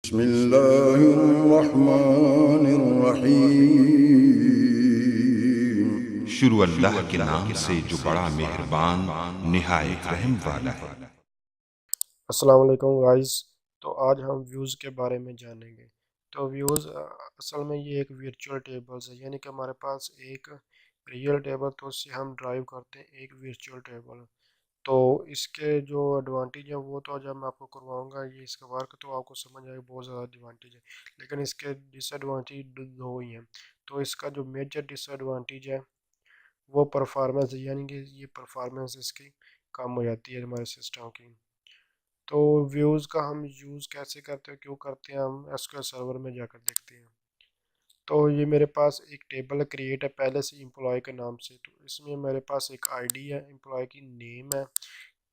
बिस्मिल्लाहिर्रहमानिर्रहीम। शुरू अल्लाह के नाम से जो बड़ा मेहरबान निहायत रहम वाला है। अस्सलाम वालेकुम गाइस। तो आज हम व्यूज़ के बारे में जानेंगे। तो व्यूज़ असल में ये एक वर्चुअल टेबल्स है, यानी कि हमारे पास एक रियल टेबल तो उससे हम ड्राइव करते हैं एक वर्चुअल टेबल। तो इसके जो एडवांटेज है वो तो जब मैं आपको करवाऊंगा ये इसका वर्क तो आपको समझ आएगा, बहुत ज़्यादा एडवांटेज है। लेकिन इसके डिसएडवांटेज दो ही हैं। तो इसका जो मेजर डिसएडवांटेज है वो परफॉर्मेंस, यानी कि ये परफॉर्मेंस इसकी कम हो जाती है हमारे सिस्टम की। तो व्यूज़ का हम यूज़ कैसे करते हैं, क्यों करते हैं, हम एसक्यूएल सर्वर में जाकर देखते हैं। तो ये मेरे पास एक टेबल क्रिएट है पहले से एम्प्लॉय के नाम से। तो इसमें मेरे पास एक आईडी है, एम्प्लॉय की नेम है,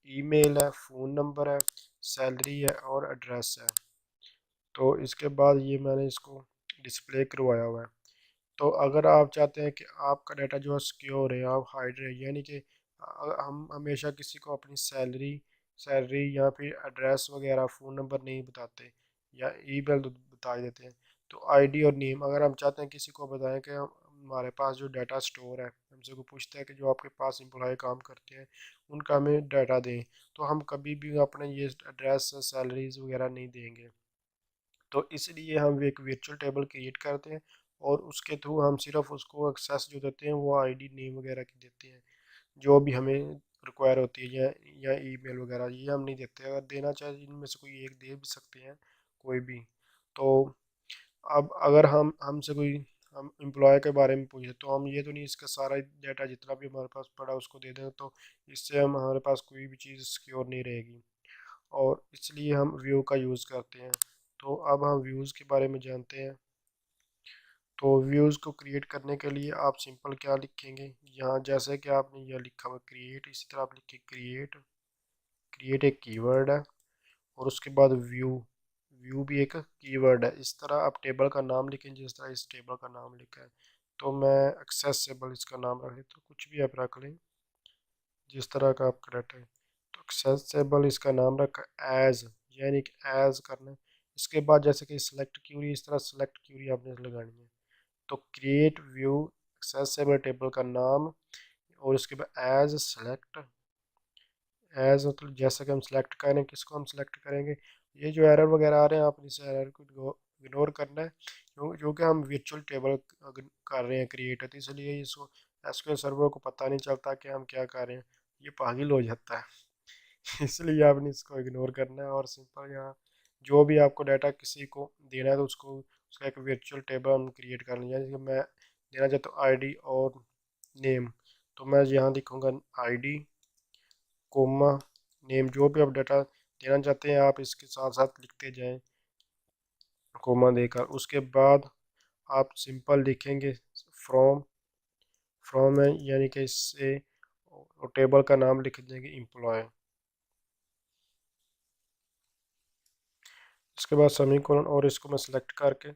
ईमेल है, फ़ोन नंबर है, सैलरी है और एड्रेस है। तो इसके बाद ये मैंने इसको डिस्प्ले करवाया हुआ है। तो अगर आप चाहते हैं कि आपका डाटा जो है सिक्योर है, आप हाइड रहे, यानी कि हम हमेशा किसी को अपनी सैलरी सैलरी या फिर एड्रेस वगैरह फ़ोन नंबर नहीं बताते या ईमेल बता देते हैं। तो आईडी और नेम अगर हम चाहते हैं किसी को बताएं कि हमारे पास जो डाटा स्टोर है, हमसे को पूछता है कि जो आपके पास एम्प्लॉय काम करते हैं उनका हमें डाटा दें, तो हम कभी भी अपने ये एड्रेस सैलरीज वगैरह नहीं देंगे। तो इसलिए हम एक वर्चुअल टेबल क्रिएट करते हैं और उसके थ्रू हम सिर्फ उसको एक्सेस जो देते हैं वो आईडी नेम वगैरह की देते हैं जो भी हमें रिक्वायर होती है, या ईमेल वगैरह ये हम नहीं देते। अगर देना चाहे इनमें से कोई एक दे भी सकते हैं, कोई भी। तो अब अगर हम हमसे कोई हम एम्प्लॉय के बारे में पूछे तो हम ये तो नहीं इसका सारा डाटा जितना भी हमारे पास पड़ा उसको दे दें, तो इससे हम हमारे पास कोई भी चीज़ सिक्योर नहीं रहेगी और इसलिए हम व्यू का यूज़ करते हैं। तो अब हम व्यूज़ के बारे में जानते हैं। तो व्यूज़ को क्रिएट करने के लिए आप सिंपल क्या लिखेंगे, यहाँ जैसे कि आपने यह लिखा हुआ क्रिएट, इसी तरह आप लिखिए क्रिएट। क्रिएट एक कीवर्ड है और उसके बाद व्यू, व्यू भी एक कीवर्ड है। इस तरह आप टेबल का नाम लिखें जिस तरह इस टेबल का नाम लिखा है। तो मैं एक्सेसिबल इसका नाम रख लेता हूँ, कुछ भी आप रख लें जिस तरह का आपका डाटा है। तो एक्सेसिबल इसका नाम रखा एज, यानी कि एज करना है। इसके बाद जैसे कि सिलेक्ट क्यूरी, इस तरह सेलेक्ट क्यूरी आपने लगानी है। तो क्रिएट व्यू एक्सेसिबल टेबल का नाम और उसके बाद एज सेलेक्ट। एज मतलब जैसा कि हम सेलेक्ट करें, किसको हम सेलेक्ट करेंगे। ये जो एरर वगैरह आ रहे हैं आप इस एरर को इग्नोर करना है, क्योंकि हम वर्चुअल टेबल कर रहे हैं क्रिएट, तो इसलिए इसको एसक्यूएल सर्वर को पता नहीं चलता कि हम क्या कर रहे हैं, ये पागल हो जाता है। इसलिए आपने इसको इग्नोर करना है और सिंपल यहाँ जो भी आपको डाटा किसी को देना है तो उसको उसका एक वर्चुअल टेबल हम क्रिएट कर लेंगे। जैसे कि मैं देना चाहता हूँ आईडी और नेम, तो मैं यहाँ लिखूँगा आईडी कोमा नेम, जो भी आप डाटा देना चाहते हैं आप इसके साथ साथ लिखते जाएं कोमा देकर। उसके बाद आप सिंपल लिखेंगे फ्रॉम। फ्रॉम है यानी कि इससे टेबल का नाम लिख देंगे एम्प्लॉय। इसके बाद सेमीकोलन और इसको मैं सेलेक्ट करके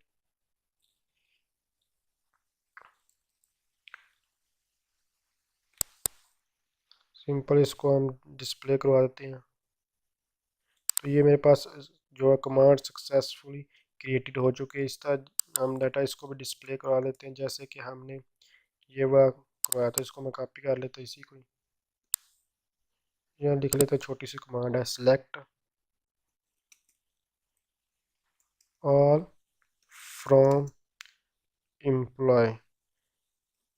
सिंपल इसको हम डिस्प्ले करवा देते हैं। तो ये मेरे पास जो है कमांड सक्सेसफुली क्रिएटेड हो चुके हैं। इस तरह हम डाटा इसको भी डिस्प्ले करवा लेते हैं जैसे कि हमने ये वाला करवाया था। इसको मैं कॉपी कर लेता हूँ, इसी को यहाँ लिख लेते हैं। छोटी सी कमांड है सेलेक्ट ऑल फ्रॉम एम्प्लॉय।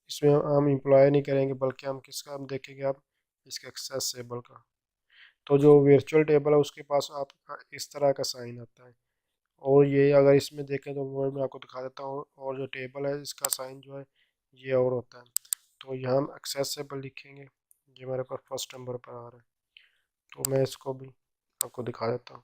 इसमें हम एम्प्लॉय नहीं करेंगे बल्कि हम किसका हम देखेंगे, आप इसके एक्सेसिबल का। तो जो वर्चुअल टेबल है उसके पास आपका इस तरह का साइन आता है और ये अगर इसमें देखें तो वो मैं आपको दिखा देता हूँ। और जो टेबल है इसका साइन जो है ये और होता है। तो यहाँ हम एक्सेसिबल लिखेंगे, ये मेरे पास फर्स्ट नंबर पर आ रहा है। तो मैं इसको भी आपको दिखा देता हूँ।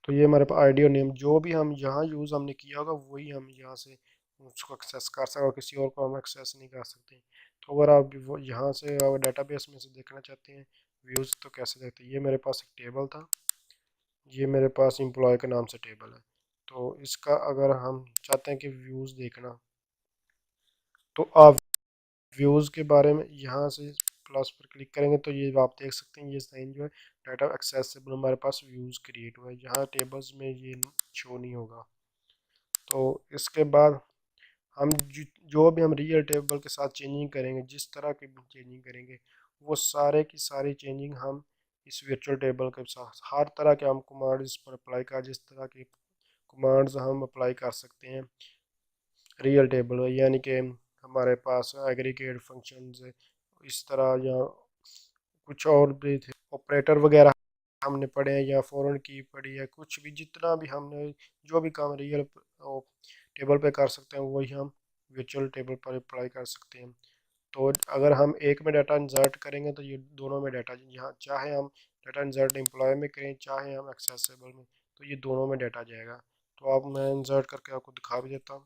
तो ये हमारे पास आईडी और नेम जो भी हम यहाँ यूज़ हमने किया होगा वही हम यहाँ से उसको एक्सेस कर सकते और किसी और को हम एक्सेस नहीं कर सकते। तो अगर आप वो यहाँ से डेटाबेस में से देखना चाहते हैं व्यूज़ तो कैसे देखते हैं। ये मेरे पास एक टेबल था, ये मेरे पास एम्प्लॉय के नाम से टेबल है। तो इसका अगर हम चाहते हैं कि व्यूज़ देखना, तो आप व्यूज़ के बारे में यहाँ से प्लस पर क्लिक करेंगे तो ये आप देख सकते हैं ये साइन जो है डाटा एक्सेसिबल हमारे पास व्यूज़ क्रिएट हुआ है, जहाँ टेबल्स में ये शो नहीं होगा। तो इसके बाद हम जो भी हम रियल टेबल के साथ चेंजिंग करेंगे, जिस तरह की भी चेंजिंग करेंगे, वो सारे की सारी चेंजिंग हम इस वर्चुअल टेबल के साथ हर तरह के हम कमांड इस पर अप्लाई कर, जिस तरह के कमांड्स हम अप्लाई कर सकते हैं रियल टेबल में, यानी कि हमारे पास एग्रीगेट फंक्शंस इस तरह या कुछ और भी थे ऑपरेटर वगैरह हमने पढ़े हैं, या फॉरेन की पढ़ी है, कुछ भी जितना भी हमने जो भी काम रियल टेबल पे कर सकते हैं वही हम वर्चुअल टेबल पर अप्लाई कर सकते हैं। तो अगर हम एक में डाटा इंसर्ट करेंगे तो ये दोनों में डाटा, यहाँ चाहे हम डाटा इंसर्ट एम्प्लॉय में करें चाहे हम एक्सेसिबल में, तो ये दोनों में डाटा जाएगा। तो अब मैं इंसर्ट करके आपको दिखा भी देता हूँ।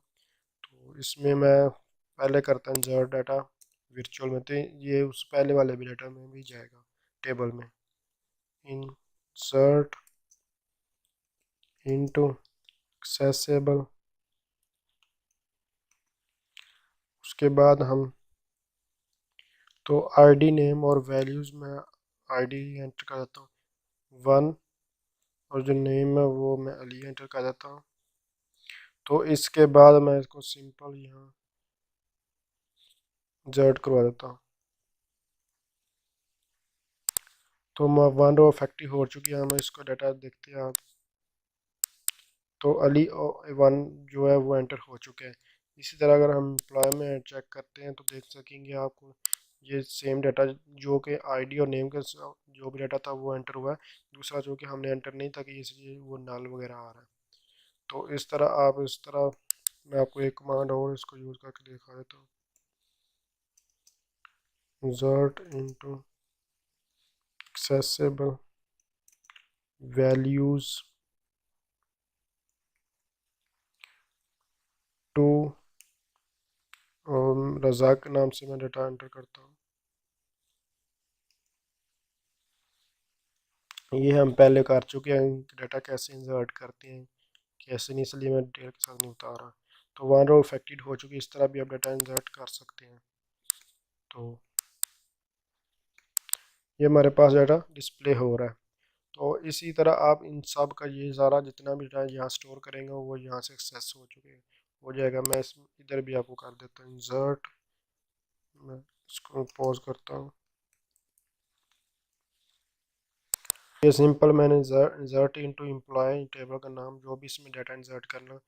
तो इसमें मैं पहले करता हूँ इंसर्ट डाटा वर्चुअल में, तो ये उस पहले वाले भी डाटा में भी जाएगा टेबल में, इंसर्ट इनटू एक्सेसिबल। उसके बाद हम तो आईडी नेम और वैल्यूज़ में आईडी एंटर कर देता हूँ 1, और जो नेम है वो मैं अली एंटर कर देता हूँ। तो इसके बाद मैं इसको सिंपल यहाँ इंसर्ट करवा देता हूँ। तो मैं 1 रो इफेक्टिव हो चुकी है, हम इसको डाटा देखते हैं आप। तो अली 1 जो है वो एंटर हो चुके हैं। इसी तरह अगर हम एम्प्लॉय में चेक करते हैं तो देख सकेंगे आपको ये सेम डाटा जो कि आईडी और नेम के जो भी डाटा था वो एंटर हुआ है, दूसरा जो कि हमने एंटर नहीं था कि इसलिए वो नल वगैरह आ रहा है। तो इस तरह आप इस तरह मैं आपको एक कमांड और इसको यूज़ करके दिखा देता हूँ, insert into accessible values to Razzaq के नाम से मैं डाटा एंटर करता हूँ। ये हम पहले कर चुके हैं, डाटा कैसे इंसर्ट करते हैं कैसे नहीं, इसलिए मैं डिटेल के साथ नहीं बता रहा। तो 1 रो अफेक्टेड हो चुकी है, इस तरह भी आप डाटा इंसर्ट कर सकते हैं। तो ये हमारे पास डाटा डिस्प्ले हो रहा है। तो इसी तरह आप इन सब का ये सारा जितना भी डाटा यहाँ स्टोर करेंगे वो यहाँ से एक्सेस हो चुके हैं हो जाएगा। मैं इस इधर भी आपको कर देता हूँ इंसर्ट, मैं इसको पॉज करता हूँ। ये सिंपल मैंने इंसर्ट इनटू एम्प्लॉय टेबल का नाम जो भी इसमें डाटा इंसर्ट करना,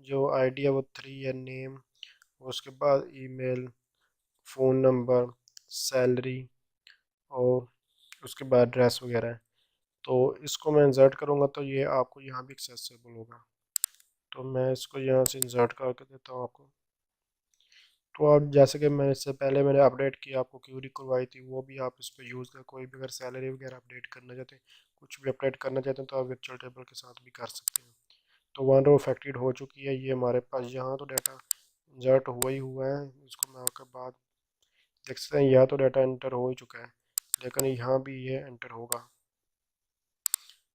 जो आईडी है वो 3 है, नेम, उसके बाद ईमेल, फ़ोन नंबर, सैलरी, और उसके बाद एड्रेस वगैरह है। तो इसको मैं इंसर्ट करूँगा तो ये आपको यहाँ भी एक्सेसिबल होगा। तो मैं इसको यहाँ से इंसर्ट करके देता हूँ आपको। तो आप जैसे कि मैंने इससे पहले मैंने अपडेट किया, आपको क्यूरी करवाई थी, वो भी आप इस पर यूज़ कर, कोई भी अगर सैलरी वगैरह अपडेट करना चाहते हैं, कुछ भी अपडेट करना चाहते हैं तो आप वर्चुअल टेबल के साथ भी कर सकते हैं। तो 1 रो अफेक्टेड हो चुकी है, ये हमारे पास यहाँ तो डाटा इंसर्ट हुआ ही हुआ है। इसको मैं आपके बाद देख सकते हैं, यहाँ तो डाटा एंटर हो ही चुका है, लेकिन यहाँ भी ये एंटर होगा।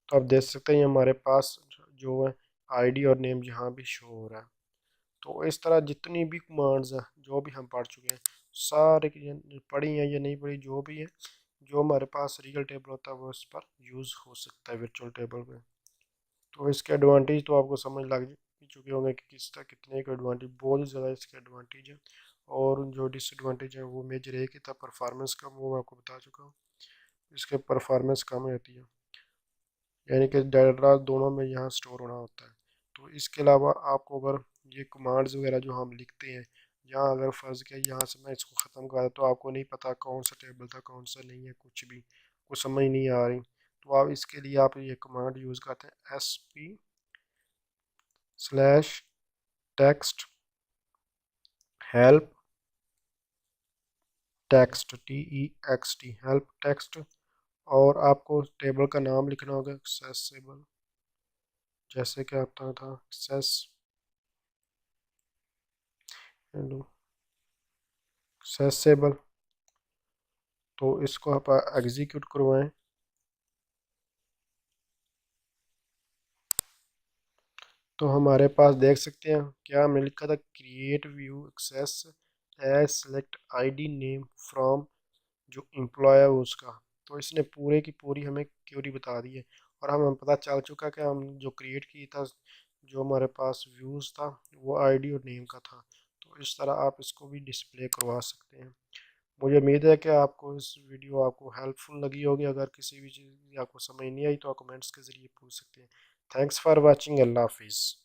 तो आप देख सकते हैं हमारे पास जो है आईडी और नेम यहाँ भी शो हो रहा है। तो इस तरह जितनी भी कमांड्स हैं जो भी हम पढ़ चुके हैं, सारे की पढ़ी हैं या नहीं पढ़ी, जो भी है जो हमारे पास रियल टेबल होता है वो इस पर यूज़ हो सकता है वर्चुअल टेबल में। तो इसके एडवांटेज तो आपको समझ लग चुके होंगे कि किस तरह कितने के एडवांटेज, बहुत ही ज़्यादा इसके एडवांटेज है। और जो डिसएडवांटेज है वो मेजर एक ही था, परफॉर्मेंस कम, वो मैं आपको बता चुका हूँ। इसके परफॉर्मेंस कम रहती है, यानी कि डाटा दोनों में यहाँ स्टोर होना होता है। तो इसके अलावा आपको अगर ये कमांड्स वगैरह जो हम लिखते हैं, यहाँ अगर फ़र्ज़ किया यहाँ से मैं इसको ख़त्म कर तो आपको नहीं पता कौन सा टेबल था कौन सा नहीं है, कुछ भी कुछ समझ नहीं आ रही, तो आप इसके लिए आप ये कमांड यूज़ करते हैं sp/text help text text help text, और आपको टेबल का नाम लिखना होगा एक्सेसिबल, जैसे कि आपका था एक्सेसिबल। तो इसको आप एग्जीक्यूट करवाएं। तो हमारे पास देख सकते हैं क्या हमने लिखा था, create view access as select ID name from, जो एम्प्लॉय है उसका। तो इसने पूरे की पूरी हमें क्यूरी बता दी है और हमें पता चल चुका कि हम जो क्रिएट की था, जो हमारे पास व्यूज़ था वो आईडी और नेम का था। तो इस तरह आप इसको भी डिस्प्ले करवा सकते हैं। मुझे उम्मीद है कि आपको इस वीडियो आपको हेल्पफुल लगी होगी। अगर किसी भी चीज़ आपको समझ नहीं आई तो आप कमेंट्स के ज़रिए पूछ सकते हैं। Thanks for watching. अल्लाह हाफिज़।